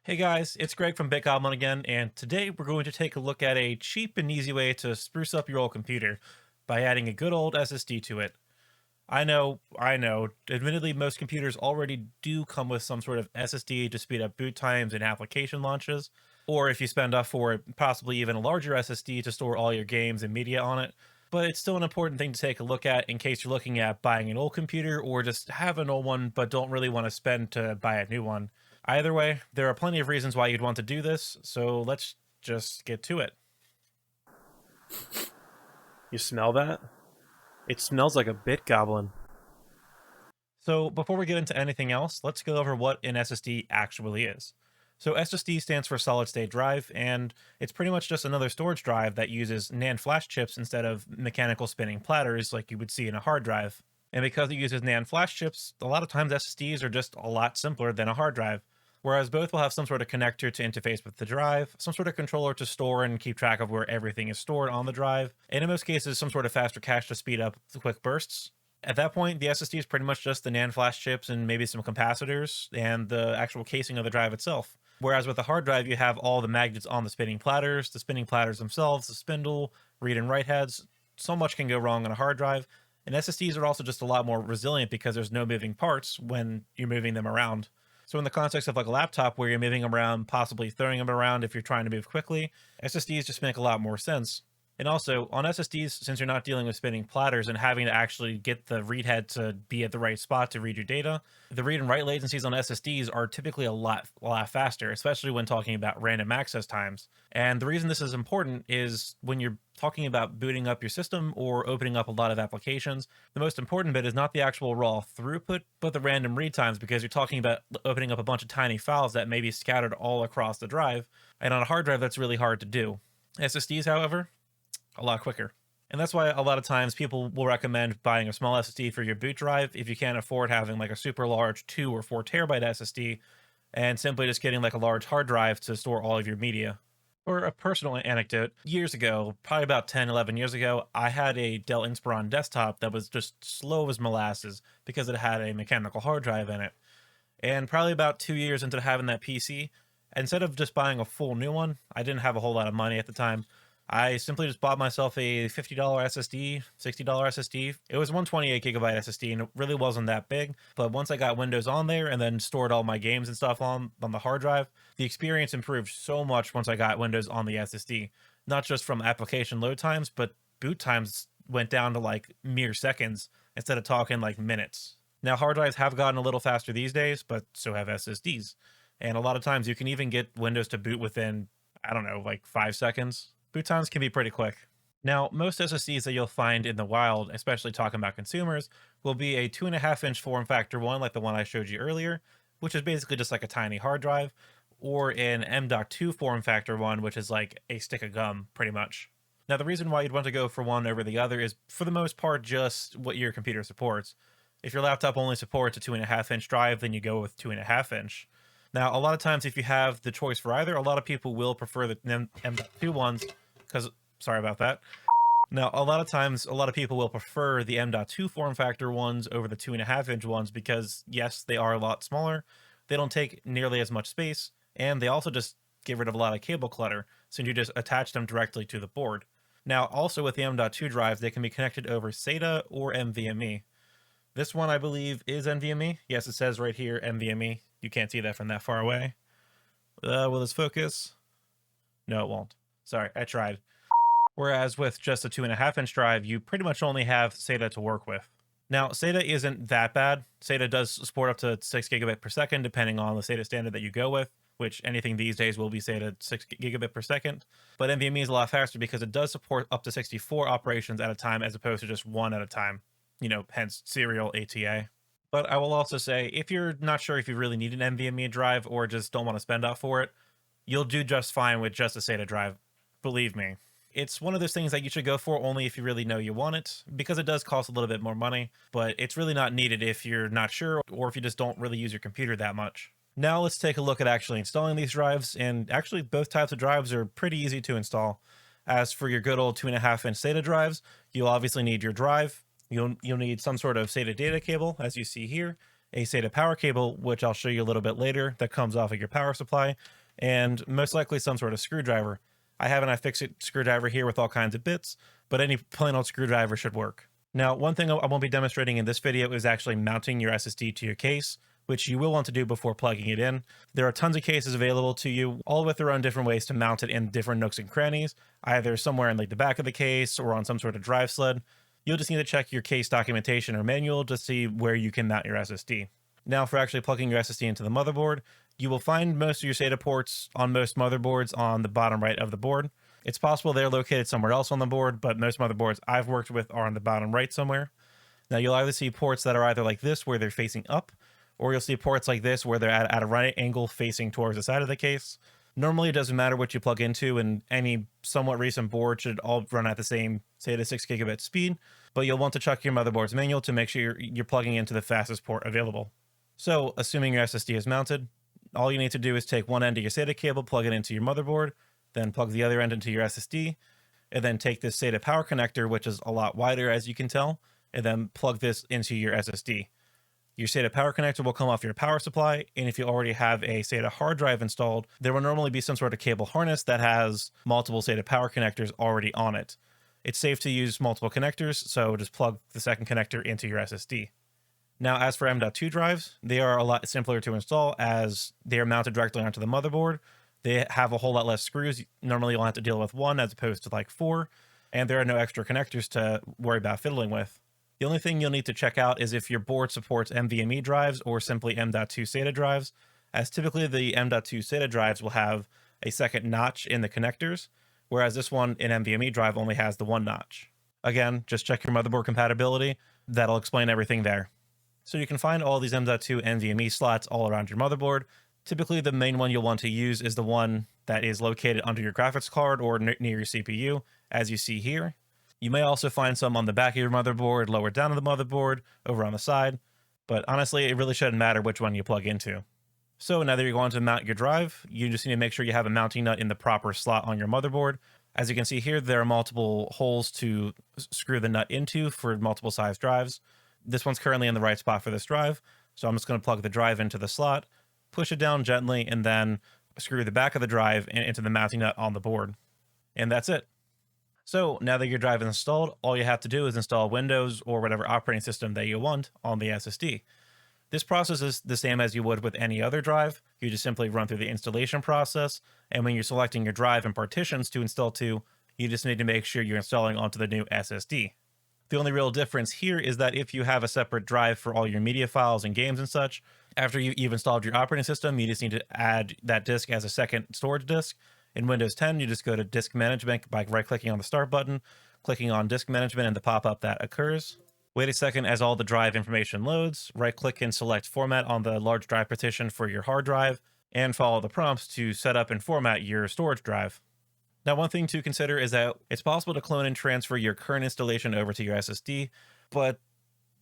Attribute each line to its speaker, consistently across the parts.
Speaker 1: Hey guys, it's Greg from Big Goblin again, and today we're going to take a look at a cheap and easy way to spruce up your old computer by adding a good old SSD to it. I know, admittedly most computers already do come with some sort of SSD to speed up boot times and application launches, or if you spend up for it, possibly even a larger SSD to store all your games and media on it. But it's still an important thing to take a look at in case you're looking at buying an old computer or just have an old one but don't really want to spend to buy a new one. Either way, there are plenty of reasons why you'd want to do this, so let's just get to it.
Speaker 2: You smell that? It smells like a bit goblin.
Speaker 1: So before we get into anything else, let's go over what an SSD actually is. So SSD stands for solid state drive, and it's pretty much just another storage drive that uses NAND flash chips instead of mechanical spinning platters like you would see in a hard drive. And because it uses NAND flash chips, a lot of times SSDs are just a lot simpler than a hard drive. Whereas both will have some sort of connector to interface with the drive, some sort of controller to store and keep track of where everything is stored on the drive, and in most cases, some sort of faster cache to speed up the quick bursts. At that point, the SSD is pretty much just the NAND flash chips and maybe some capacitors and the actual casing of the drive itself. Whereas with the hard drive, you have all the magnets on the spinning platters themselves, the spindle, read and write heads. So much can go wrong on a hard drive. And SSDs are also just a lot more resilient because there's no moving parts when you're moving them around. So in the context of like a laptop where you're moving them around, possibly throwing them around if you're trying to move quickly, SSDs just make a lot more sense. And also on SSDs, since you're not dealing with spinning platters and having to actually get the read head to be at the right spot to read your data, the read and write latencies on SSDs are typically a lot faster, especially when talking about random access times. And the reason this is important is when you're talking about booting up your system or opening up a lot of applications, the most important bit is not the actual raw throughput, but the random read times, because you're talking about opening up a bunch of tiny files that may be scattered all across the drive. And on a hard drive, that's really hard to do. SSDs, however, a lot quicker. And that's why a lot of times people will recommend buying a small SSD for your boot drive if you can't afford having like a super large 2 or 4 terabyte SSD, and simply just getting like a large hard drive to store all of your media. Or a personal anecdote, years ago, probably about 10, 11 years ago, I had a Dell Inspiron desktop that was just slow as molasses because it had a mechanical hard drive in it. And probably about 2 years into having that PC, instead of just buying a full new one, I didn't have a whole lot of money at the time. I simply just bought myself a $50 SSD, $60 SSD. It was 128 gigabyte SSD and it really wasn't that big. But once I got Windows on there and then stored all my games and stuff on the hard drive, the experience improved so much once I got Windows on the SSD. Not just from application load times, but boot times went down to like mere seconds instead of talking like minutes. Now, hard drives have gotten a little faster these days, but so have SSDs. And a lot of times you can even get Windows to boot within, I don't know, like 5 seconds. Boot times can be pretty quick. Now, most SSDs that you'll find in the wild, especially talking about consumers, will be a 2.5-inch form factor one, like the one I showed you earlier, which is basically just like a tiny hard drive, or an M.2 form factor one, which is like a stick of gum, pretty much. Now, the reason why you'd want to go for one over the other is, for the most part, just what your computer supports. If your laptop only supports a 2.5-inch drive, then you go with 2.5 inch. Now, a lot of times, if you have the choice for either, a lot of people will prefer the M.2 ones because, sorry about that. Now, a lot of times, a lot of people will prefer the M.2 form factor ones over the 2.5-inch ones because, yes, they are a lot smaller. They don't take nearly as much space, and they also just get rid of a lot of cable clutter since you just attach them directly to the board. Now, also with the M.2 drives, they can be connected over SATA or NVMe. This one, I believe, is NVMe. Yes, it says right here NVMe. You can't see that from that far away. Will this focus? No, it won't. Sorry, I tried. Whereas with just a 2.5-inch drive, you pretty much only have SATA to work with. Now, SATA isn't that bad. SATA does support up to 6 gigabit per second, depending on the SATA standard that you go with, which anything these days will be SATA 6 gigabit per second. But NVMe is a lot faster because it does support up to 64 operations at a time as opposed to just one at a time. Hence serial ATA. But I will also say, if you're not sure if you really need an NVMe drive or just don't want to spend out for it, you'll do just fine with just a SATA drive. Believe me. It's one of those things that you should go for only if you really know you want it, because it does cost a little bit more money, but it's really not needed if you're not sure or if you just don't really use your computer that much. Now let's take a look at actually installing these drives, and actually both types of drives are pretty easy to install. As for your good old 2.5-inch SATA drives, you'll obviously need your drive. You'll need some sort of SATA data cable, as you see here, a SATA power cable, which I'll show you a little bit later, that comes off of your power supply, and most likely some sort of screwdriver. I have an iFixit screwdriver here with all kinds of bits, but any plain old screwdriver should work. Now, one thing I won't be demonstrating in this video is actually mounting your SSD to your case, which you will want to do before plugging it in. There are tons of cases available to you, all with their own different ways to mount it in different nooks and crannies, either somewhere in like the back of the case or on some sort of drive sled. You'll just need to check your case documentation or manual to see where you can mount your SSD. Now, for actually plugging your SSD into the motherboard, you will find most of your SATA ports on most motherboards on the bottom right of the board. It's possible they're located somewhere else on the board, but most motherboards I've worked with are on the bottom right somewhere. Now, you'll either see ports that are either like this, where they're facing up, or you'll see ports like this, where they're at a right angle facing towards the side of the case. Normally, it doesn't matter what you plug into, and any somewhat recent board should all run at the same SATA 6 gigabit speed, but you'll want to check your motherboard's manual to make sure you're plugging into the fastest port available. So, assuming your SSD is mounted, all you need to do is take one end of your SATA cable, plug it into your motherboard, then plug the other end into your SSD, and then take this SATA power connector, which is a lot wider as you can tell, and then plug this into your SSD. Your SATA power connector will come off your power supply, and if you already have a SATA hard drive installed, there will normally be some sort of cable harness that has multiple SATA power connectors already on it. It's safe to use multiple connectors, so just plug the second connector into your SSD. Now, as for M.2 drives, they are a lot simpler to install as they are mounted directly onto the motherboard. They have a whole lot less screws. Normally, you'll have to deal with one as opposed to like 4, and there are no extra connectors to worry about fiddling with. The only thing you'll need to check out is if your board supports NVMe drives or simply M.2 SATA drives, as typically the M.2 SATA drives will have a second notch in the connectors, whereas this one in NVMe drive only has the one notch. Again, just check your motherboard compatibility. That'll explain everything there. So you can find all these M.2 NVMe slots all around your motherboard. Typically, the main one you'll want to use is the one that is located under your graphics card or near your CPU, as you see here. You may also find some on the back of your motherboard, lower down on the motherboard, over on the side, but honestly, it really shouldn't matter which one you plug into. So now that you're going to mount your drive, you just need to make sure you have a mounting nut in the proper slot on your motherboard. As you can see here, there are multiple holes to screw the nut into for multiple size drives. This one's currently in the right spot for this drive, so I'm just going to plug the drive into the slot, push it down gently, and then screw the back of the drive into the mounting nut on the board. And that's it. So now that your drive is installed, all you have to do is install Windows or whatever operating system that you want on the SSD. This process is the same as you would with any other drive. You just simply run through the installation process, and when you're selecting your drive and partitions to install to, you just need to make sure you're installing onto the new SSD. The only real difference here is that if you have a separate drive for all your media files and games and such, after you've installed your operating system, you just need to add that disk as a second storage disk. In Windows 10, you just go to Disk Management by right-clicking on the Start button, clicking on Disk Management and the pop-up that occurs. Wait a second as all the drive information loads, right-click and select Format on the large drive partition for your hard drive, and follow the prompts to set up and format your storage drive. Now, one thing to consider is that it's possible to clone and transfer your current installation over to your SSD, but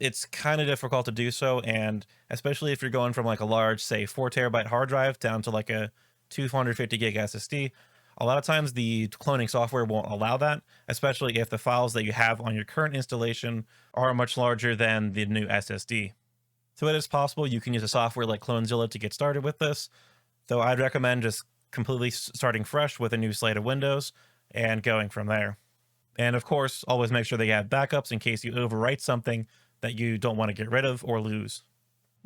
Speaker 1: it's kind of difficult to do so, and especially if you're going from like a large, say, 4 terabyte hard drive down to like a 250 gig SSD, a lot of times the cloning software won't allow that, especially if the files that you have on your current installation are much larger than the new SSD. So it is possible you can use a software like CloneZilla to get started with this, though I'd recommend just completely starting fresh with a new slate of Windows and going from there. And of course, always make sure that you have backups in case you overwrite something that you don't want to get rid of or lose.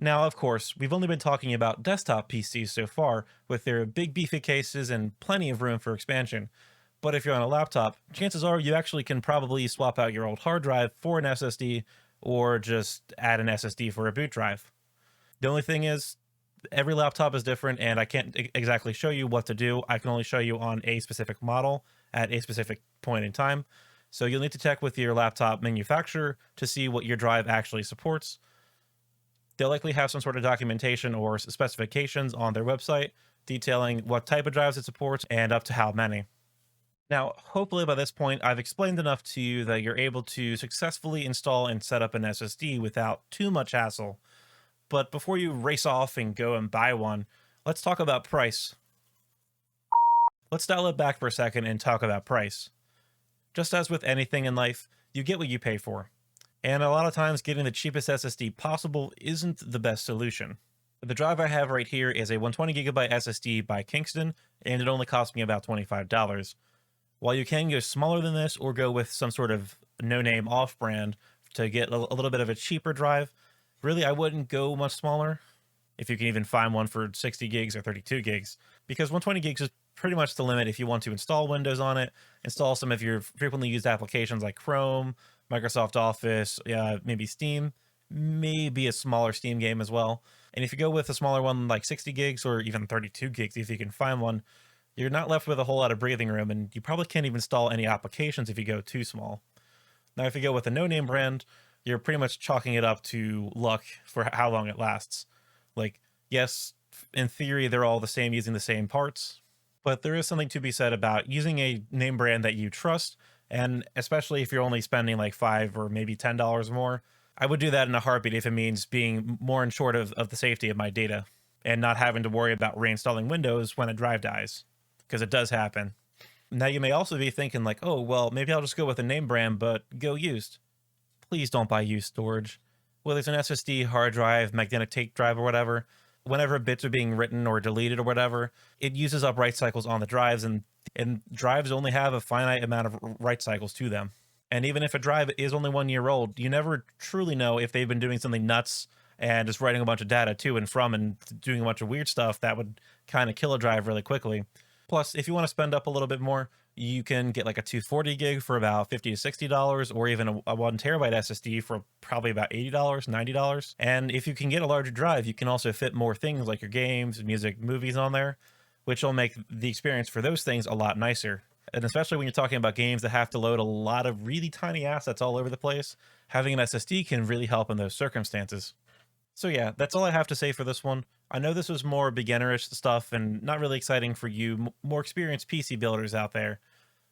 Speaker 1: Now, of course, we've only been talking about desktop PCs so far, with their big beefy cases and plenty of room for expansion. But if you're on a laptop, chances are you actually can probably swap out your old hard drive for an SSD or just add an SSD for a boot drive. The only thing is, every laptop is different, and I can't exactly show you what to do. I can only show you on a specific model at a specific point in time. So you'll need to check with your laptop manufacturer to see what your drive actually supports. They'll likely have some sort of documentation or specifications on their website detailing what type of drives it supports and up to how many. Now, hopefully by this point, I've explained enough to you that you're able to successfully install and set up an SSD without too much hassle. But before you race off and go and buy one, let's talk about price. Let's dial it back for a second and talk about price. Just as with anything in life, you get what you pay for. And a lot of times getting the cheapest SSD possible isn't the best solution. The drive I have right here is a 120 gigabyte SSD by Kingston, and it only cost me about $25. While you can go smaller than this or go with some sort of no-name off-brand to get a little bit of a cheaper drive, really I wouldn't go much smaller if you can even find one for 60 gigs or 32 gigs, because 120 gigs is pretty much the limit if you want to install Windows on it, install some of your frequently used applications like Chrome, Microsoft Office, maybe Steam, maybe a smaller Steam game as well. And if you go with a smaller one like 60 gigs or even 32 gigs, if you can find one, you're not left with a whole lot of breathing room, and you probably can't even install any applications if you go too small. Now, if you go with a no-name brand, you're pretty much chalking it up to luck for how long it lasts. Like, yes, in theory, they're all the same using the same parts, but there is something to be said about using a name brand that you trust, and especially if you're only spending like $5 or maybe $10 more. I would do that in a heartbeat if it means being more insured of the safety of my data and not having to worry about reinstalling Windows when a drive dies, because it does happen. Now, you may also be thinking like, oh, well, maybe I'll just go with a name brand, but go used. Please don't buy used storage. Whether it's an SSD, hard drive, magnetic tape drive, or whatever, whenever bits are being written or deleted or whatever, it uses up write cycles on the drives, and drives only have a finite amount of write cycles to them. And even if a drive is only 1 year old, you never truly know if they've been doing something nuts and just writing a bunch of data to and from and doing a bunch of weird stuff that would kind of kill a drive really quickly. Plus, if you want to spend up a little bit more, you can get like a 240 gig for about $50 to $60, or even a 1 terabyte SSD for probably about $80, $90. And if you can get a larger drive, you can also fit more things like your games, music, movies on there, which will make the experience for those things a lot nicer. And especially when you're talking about games that have to load a lot of really tiny assets all over the place, having an SSD can really help in those circumstances. So yeah, that's all I have to say for this one. I know this was more beginnerish stuff and not really exciting for you more experienced PC builders out there,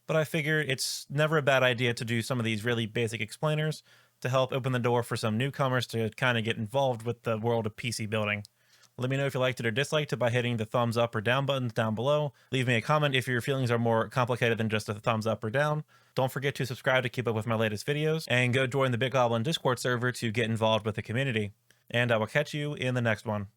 Speaker 1: but I figure it's never a bad idea to do some of these really basic explainers to help open the door for some newcomers to kind of get involved with the world of PC building. Let me know if you liked it or disliked it by hitting the thumbs up or down buttons down below. Leave me a comment if your feelings are more complicated than just a thumbs up or down. Don't forget to subscribe to keep up with my latest videos, and go join the Big Goblin Discord server to get involved with the community. And I will catch you in the next one.